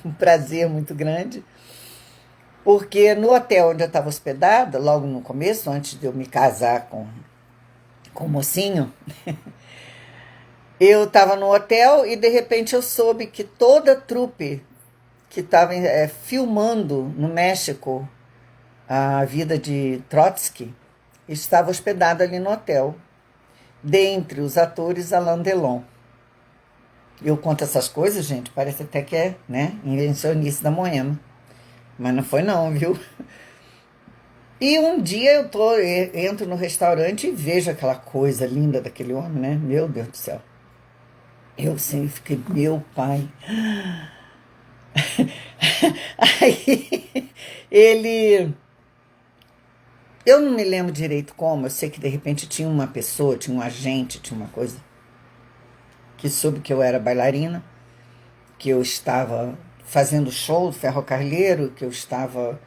um prazer muito grande, porque no hotel onde eu estava hospedada, logo no começo, antes de eu me casar com o mocinho, eu estava no hotel e de repente eu soube que toda a trupe que estava filmando no México a vida de Trotsky estava hospedada ali no hotel. Dentre os atores, Alain Delon. Eu conto essas coisas, gente, parece até que é, né, invencionice da Moema. Mas não foi não, viu? E um dia entro no restaurante e vejo aquela coisa linda daquele homem, né? Meu Deus do céu. Eu sempre fiquei, meu pai. Aí ele... Eu não me lembro direito como, eu sei que de repente tinha uma pessoa, tinha um agente, tinha uma coisa, que soube que eu era bailarina, que eu estava fazendo show do ferrocarrilleiro, que eu estava...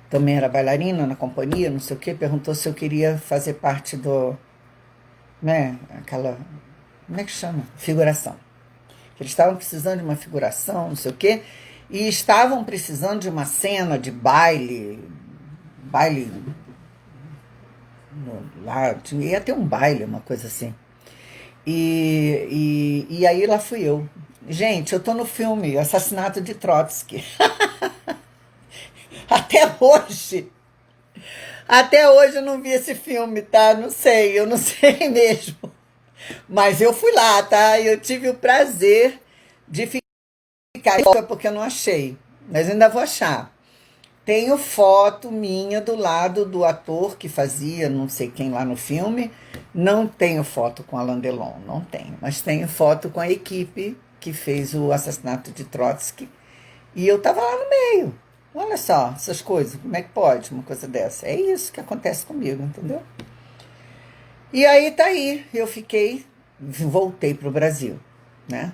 Também era bailarina na companhia, não sei o quê, perguntou se eu queria fazer parte do... né, aquela... Como é que chama? Figuração. Eles estavam precisando de uma figuração, não sei o quê, e estavam precisando de uma cena de baile, lá, ia ter um baile, uma coisa assim. E aí lá fui eu. Gente, eu tô no filme Assassinato de Trotsky. Até hoje eu não vi esse filme, tá? Não sei, eu não sei mesmo. Mas eu fui lá, tá? Eu tive o prazer de ficar, porque eu não achei, mas ainda vou achar. Tenho foto minha do lado do ator que fazia não sei quem lá no filme. Não tenho foto com Alain Delon, não tenho. Mas tenho foto com a equipe que fez o Assassinato de Trotsky. E eu tava lá no meio. Olha só, essas coisas, como é que pode uma coisa dessa? É isso que acontece comigo, entendeu? E aí tá aí, eu voltei pro Brasil, né?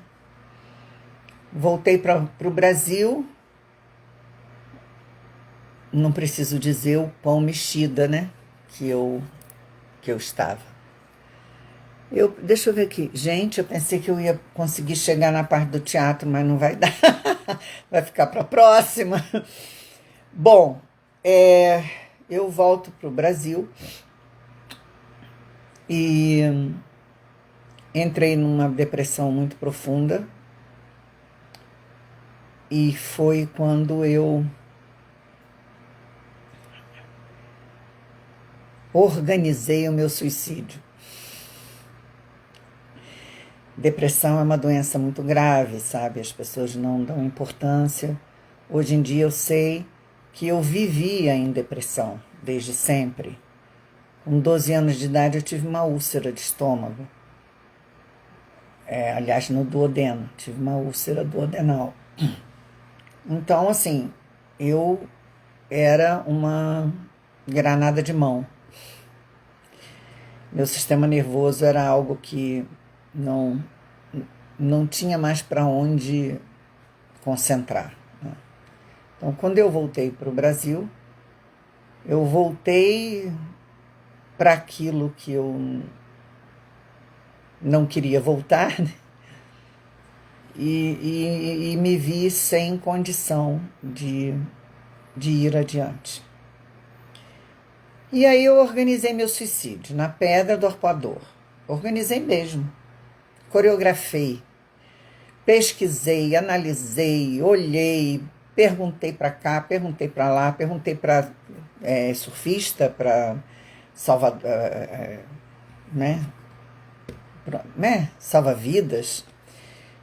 Voltei pro Brasil, não preciso dizer o pão mexida, né? Que eu estava. Deixa eu ver aqui. Gente, eu pensei que eu ia conseguir chegar na parte do teatro, mas não vai dar. Vai ficar para a próxima. Bom, eu volto para o Brasil e entrei numa depressão muito profunda. E foi quando eu organizei o meu suicídio. Depressão é uma doença muito grave, sabe? As pessoas não dão importância. Hoje em dia eu sei que eu vivia em depressão desde sempre. Com 12 anos de idade eu tive uma úlcera de estômago. Aliás, no duodeno, tive uma úlcera duodenal. Então, assim, eu era uma granada de mão. Meu sistema nervoso era algo que não tinha mais para onde concentrar, né? Então, quando eu voltei para o Brasil, eu voltei para aquilo que eu não queria voltar, né? E me vi sem condição de ir adiante. E aí eu organizei meu suicídio na Pedra do Arpoador. Organizei mesmo. Coreografei, pesquisei, analisei, olhei, perguntei para cá, perguntei para lá, perguntei para surfista, para salva-vidas,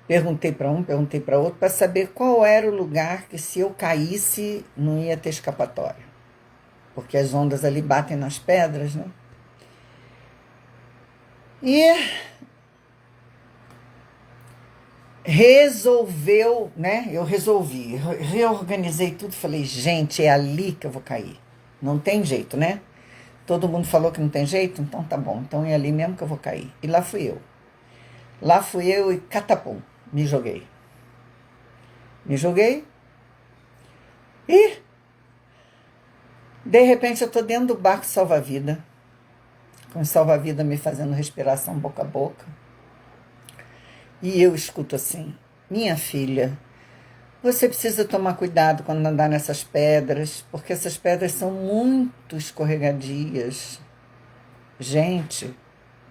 Perguntei para um, perguntei para outro, para saber qual era o lugar que, se eu caísse, não ia ter escapatória. Porque as ondas ali batem nas pedras, né? E resolveu, né? Eu resolvi, reorganizei tudo, falei, gente, é ali que eu vou cair. Não tem jeito, né? Todo mundo falou que não tem jeito, então tá bom, então é ali mesmo que eu vou cair. E lá fui eu. Lá fui eu e catapum, me joguei. Me joguei e, de repente, eu tô dentro do barco salva-vida, com o salva-vida me fazendo respiração boca a boca. E eu escuto assim, minha filha, você precisa tomar cuidado quando andar nessas pedras, porque essas pedras são muito escorregadias. Gente,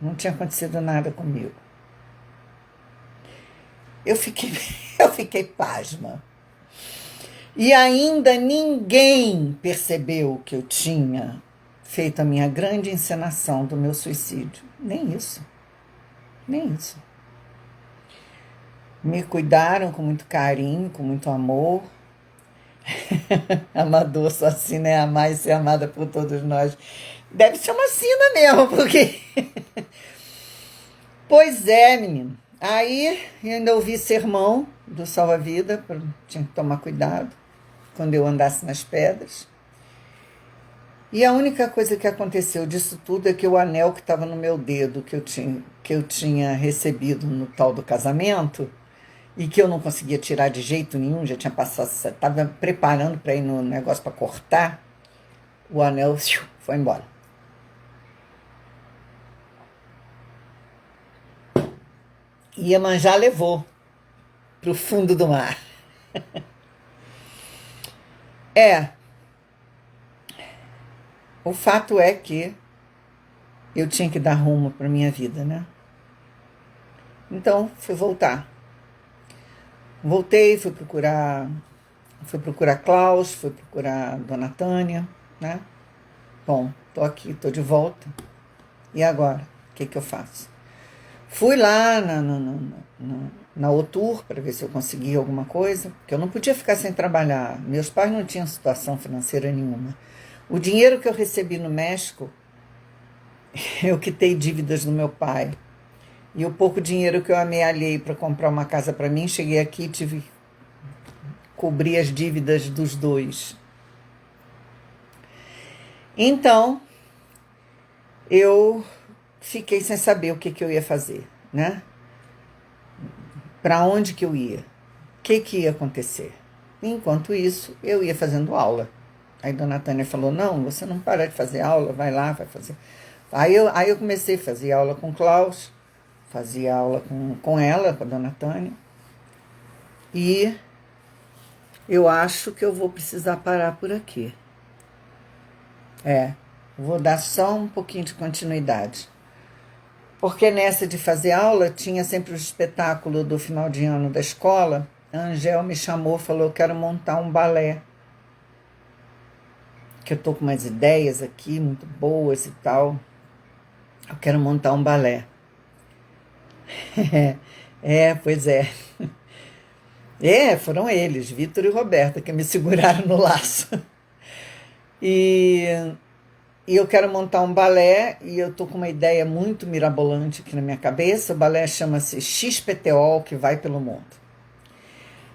não tinha acontecido nada comigo. Eu fiquei pasma. E ainda ninguém percebeu que eu tinha feito a minha grande encenação do meu suicídio. Nem isso. Nem isso. Me cuidaram com muito carinho, com muito amor. Amador, só assim, né? Amar e ser amada por todos nós. Deve ser uma sina mesmo, porque... Pois é, menino. Aí eu ainda ouvi sermão do salva-vida, tinha que tomar cuidado quando eu andasse nas pedras. E a única coisa que aconteceu disso tudo é que o anel que estava no meu dedo, que eu tinha recebido no tal do casamento, e que eu não conseguia tirar de jeito nenhum, já tinha passado, estava preparando para ir no negócio para cortar, o anel foi embora. Iemanjá levou para o fundo do mar. O fato é que eu tinha que dar rumo para minha vida, né? Então, fui voltar. Voltei, fui procurar Klaus, fui procurar Dona Tânia, né? Bom, tô aqui, tô de volta. E agora? O que eu faço? Fui lá na Otur para ver se eu conseguia alguma coisa, porque eu não podia ficar sem trabalhar. Meus pais não tinham situação financeira nenhuma. O dinheiro que eu recebi no México, eu quitei dívidas do meu pai. E o pouco dinheiro que eu amealhei para comprar uma casa para mim, cheguei aqui e tive que cobrir as dívidas dos dois. Então, eu fiquei sem saber o que eu ia fazer, né? Para onde que eu ia? O que ia acontecer? Enquanto isso, eu ia fazendo aula. Aí Dona Tânia falou, não, você não para de fazer aula, vai lá, vai fazer. Aí eu comecei a fazer aula com o Klaus, fazia aula com ela, com a Dona Tânia. E eu acho que eu vou precisar parar por aqui. Vou dar só um pouquinho de continuidade. Porque nessa de fazer aula, tinha sempre o espetáculo do final de ano da escola. A Angel me chamou, falou, eu quero montar um balé. Que eu tô com umas ideias aqui muito boas e tal. Eu quero montar um balé. Pois é. Foram eles, Vitor e Roberta, que me seguraram no laço. E eu quero montar um balé, e eu tô com uma ideia muito mirabolante aqui na minha cabeça. O balé chama-se XPTO, que vai pelo mundo.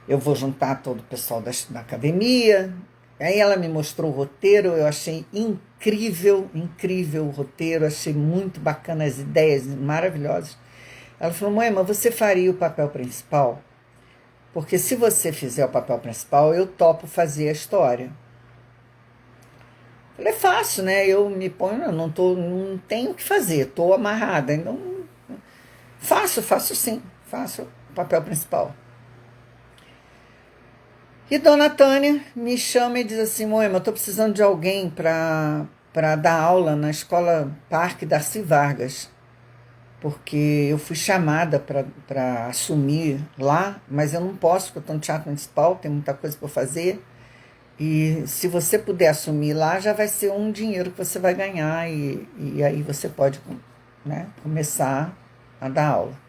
Eu vou juntar todo o pessoal da academia. Aí ela me mostrou o roteiro, eu achei incrível o roteiro, achei muito bacana as ideias, maravilhosas. Ela falou, mãe, mas você faria o papel principal? Porque se você fizer o papel principal, eu topo fazer a história. Eu falei, é fácil, né? Eu me ponho, não tenho o que fazer, estou amarrada. Então, faço sim, faço o papel principal. E Dona Tânia me chama e diz assim, Moema, eu estou precisando de alguém para dar aula na Escola Parque Darcy Vargas, porque eu fui chamada para assumir lá, mas eu não posso, porque eu estou no Teatro Municipal, tem muita coisa para fazer, e se você puder assumir lá, já vai ser um dinheiro que você vai ganhar, e aí você pode, né, começar a dar aula.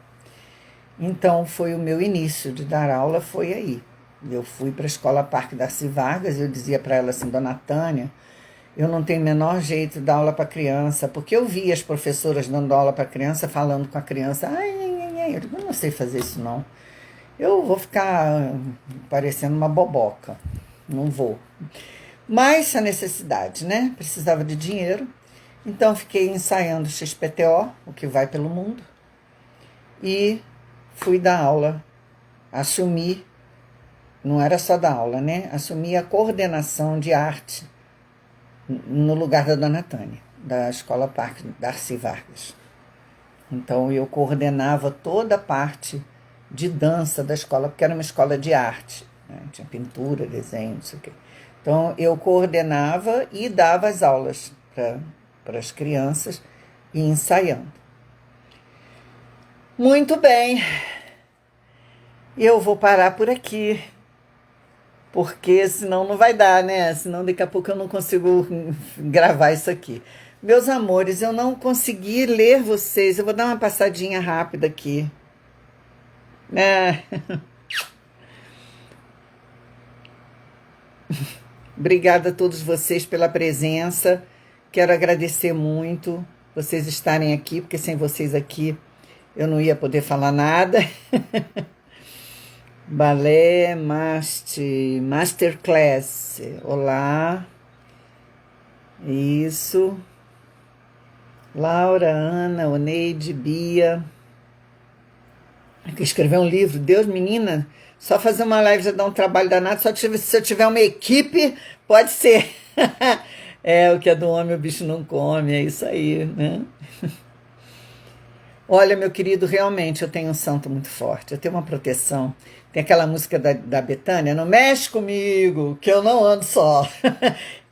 Então, foi o meu início de dar aula, foi aí. Eu fui para a Escola Parque Darcy Vargas, eu dizia para ela assim, Dona Tânia, eu não tenho o menor jeito de dar aula para criança, porque eu via as professoras dando aula para criança, falando com a criança, ai, eu digo, eu não sei fazer isso não. Eu vou ficar parecendo uma boboca, não vou. Mas a necessidade, né? Precisava de dinheiro, então fiquei ensaiando XPTO, o que vai pelo mundo, e fui dar aula, assumi, não era só dar aula, né? Assumi a coordenação de arte no lugar da Dona Tânia, da Escola Parque Darcy Vargas. Então eu coordenava toda a parte de dança da escola, porque era uma escola de arte, né? Tinha pintura, desenho, não sei o quê. Então eu coordenava e dava as aulas para as crianças e ensaiando. Muito bem, eu vou parar por aqui, porque senão não vai dar, né? Senão daqui a pouco eu não consigo gravar isso aqui. Meus amores, eu não consegui ler vocês, eu vou dar uma passadinha rápida aqui, né? Obrigada a todos vocês pela presença. Quero agradecer muito vocês estarem aqui, porque sem vocês aqui eu não ia poder falar nada. Balé Masterclass. Olá. Isso. Laura, Ana, Oneide, Bia. Que escrever um livro. Deus, menina, só fazer uma live já dá um trabalho danado. Se eu tiver uma equipe, pode ser. É, o que é do homem o bicho não come, é isso aí, né? Olha, meu querido, realmente eu tenho um santo muito forte, eu tenho uma proteção. Tem aquela música da Bethânia, não mexe comigo, que eu não ando só.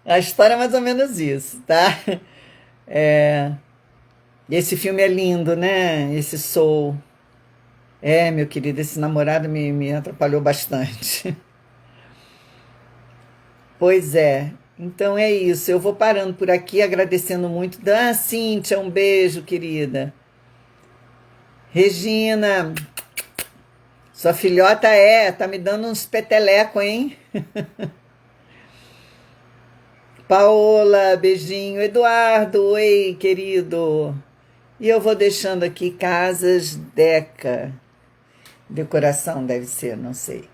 A história é mais ou menos isso, tá? É, esse filme é lindo, né? Esse Soul. É, meu querido, esse namorado me atrapalhou bastante. Pois é. Então é isso. Eu vou parando por aqui, agradecendo muito. Ah, Cíntia, um beijo, querida. Regina, sua filhota tá me dando uns peteleco, hein? Paola, beijinho. Eduardo, oi, querido. E eu vou deixando aqui Casas Deca. Decoração deve ser, não sei.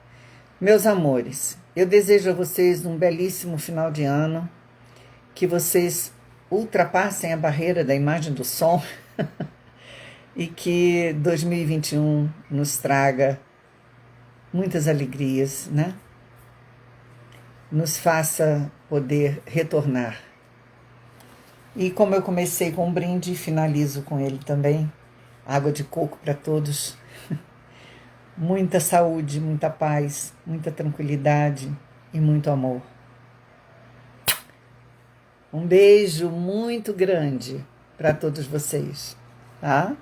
Meus amores, eu desejo a vocês um belíssimo final de ano, que vocês ultrapassem a barreira da imagem do som e que 2021 nos traga muitas alegrias, né? Nos faça poder retornar. E como eu comecei com um brinde, finalizo com ele também. Água de coco para todos. Muita saúde, muita paz, muita tranquilidade e muito amor. Um beijo muito grande para todos vocês, tá?